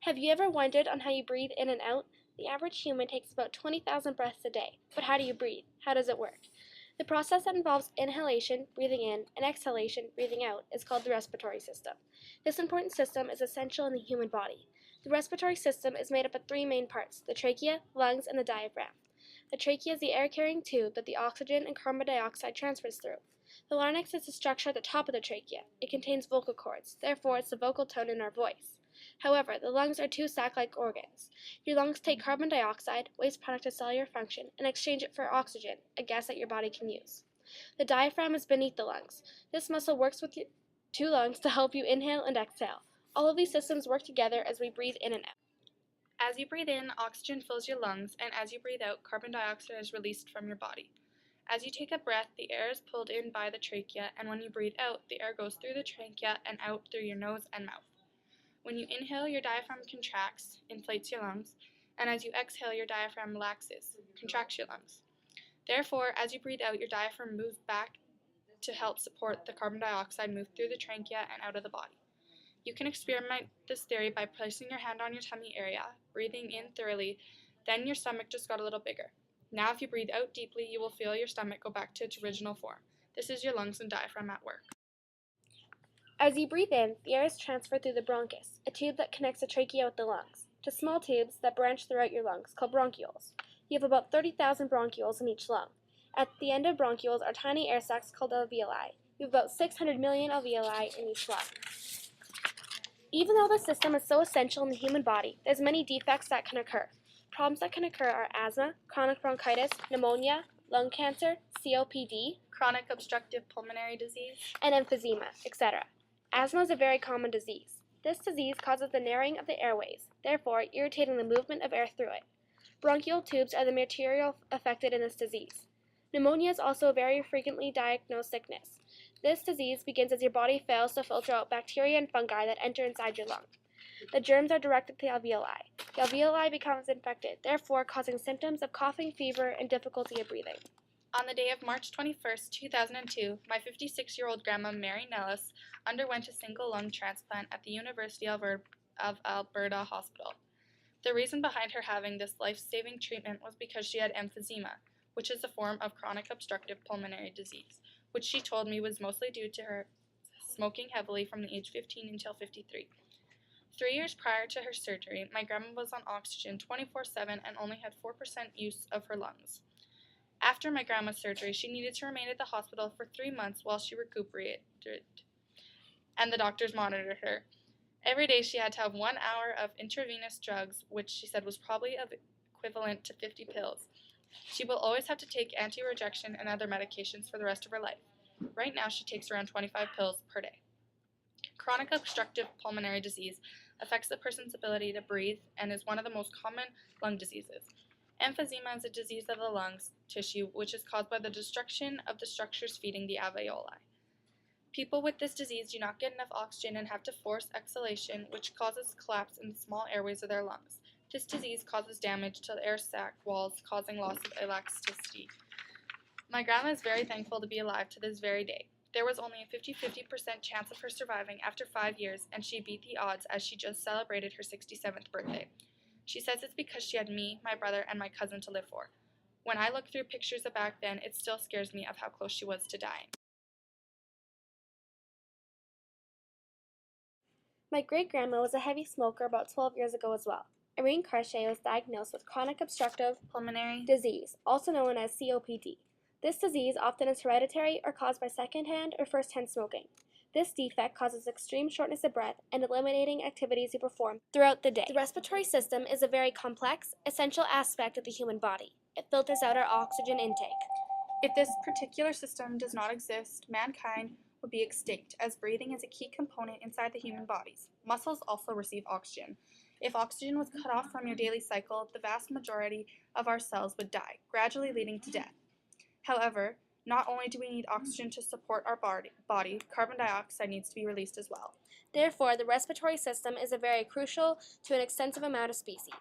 Have you ever wondered on how you breathe in and out? The average human takes about 20,000 breaths a day. But how do you breathe? How does it work? The process that involves inhalation, breathing in, and exhalation, breathing out, is called the respiratory system. This important system is essential in the human body. The respiratory system is made up of three main parts: the trachea, lungs, and the diaphragm. The trachea is the air-carrying tube that the oxygen and carbon dioxide transfers through. The larynx is the structure at the top of the trachea. It contains vocal cords, therefore it's the vocal tone in our voice. However, the lungs are two sac-like organs. Your lungs take carbon dioxide, waste product of cellular function, and exchange it for oxygen, a gas that your body can use. The diaphragm is beneath the lungs. This muscle works with your two lungs to help you inhale and exhale. All of these systems work together as we breathe in and out. As you breathe in, oxygen fills your lungs, and as you breathe out, carbon dioxide is released from your body. As you take a breath, the air is pulled in by the trachea, and when you breathe out, the air goes through the trachea and out through your nose and mouth. When you inhale, your diaphragm contracts, inflates your lungs, and as you exhale, your diaphragm relaxes, contracts your lungs. Therefore, as you breathe out, your diaphragm moves back to help support the carbon dioxide move through the trachea and out of the body. You can experiment this theory by placing your hand on your tummy area, breathing in thoroughly, then your stomach just got a little bigger. Now if you breathe out deeply, you will feel your stomach go back to its original form. This is your lungs and diaphragm at work. As you breathe in, the air is transferred through the bronchus, a tube that connects the trachea with the lungs, to small tubes that branch throughout your lungs, called bronchioles. You have about 30,000 bronchioles in each lung. At the end of bronchioles are tiny air sacs called alveoli. You have about 600 million alveoli in each lung. Even though the system is so essential in the human body, there's many defects that can occur. Problems that can occur are asthma, chronic bronchitis, pneumonia, lung cancer, COPD, Chronic obstructive pulmonary disease, and emphysema, etc. Asthma is a very common disease. This disease causes the narrowing of the airways, therefore irritating the movement of air through it. Bronchial tubes are the material affected in this disease. Pneumonia is also a very frequently diagnosed sickness. This disease begins as your body fails to filter out bacteria and fungi that enter inside your lung. The germs are directed to the alveoli. The alveoli becomes infected, therefore causing symptoms of coughing, fever, and difficulty of breathing. On the day of March 21st, 2002, my 56-year-old grandma, Mary Nellis, underwent a single lung transplant at the University of Alberta Hospital. The reason behind her having this life-saving treatment was because she had emphysema, which is a form of chronic obstructive pulmonary disease, which she told me was mostly due to her smoking heavily from the age 15 until 53. 3 years prior to her surgery, my grandma was on oxygen 24/7 and only had 4% use of her lungs. After my grandma's surgery, she needed to remain at the hospital for 3 months while she recuperated, and the doctors monitored her. Every day she had to have 1 hour of intravenous drugs, which she said was probably equivalent to 50 pills. She will always have to take anti-rejection and other medications for the rest of her life. Right now she takes around 25 pills per day. Chronic obstructive pulmonary disease affects the person's ability to breathe and is one of the most common lung diseases. Emphysema is a disease of the lungs tissue which is caused by the destruction of the structures feeding the alveoli. People with this disease do not get enough oxygen and have to force exhalation, which causes collapse in the small airways of their lungs. This disease causes damage to the air sac walls, causing loss of elasticity. My grandma is very thankful to be alive to this very day. There was only a 50-50% chance of her surviving after 5 years, and she beat the odds as she just celebrated her 67th birthday. She says it's because she had me, my brother, and my cousin to live for. When I look through pictures of back then, it still scares me of how close she was to dying. My great-grandma was a heavy smoker about 12 years ago as well. Irene Cartier was diagnosed with chronic obstructive Pulmonary disease, also known as COPD. This disease often is hereditary or caused by second-hand or first-hand smoking. This defect causes extreme shortness of breath and eliminating activities you perform throughout the day. The respiratory system is a very complex, essential aspect of the human body. It filters out our oxygen intake. If this particular system does not exist, mankind would be extinct, as breathing is a key component inside the human bodies. Muscles also receive oxygen. If oxygen was cut off from your daily cycle, the vast majority of our cells would die, gradually leading to death. However, not only do we need oxygen to support our body, carbon dioxide needs to be released as well. Therefore, the respiratory system is very crucial to an extensive amount of species.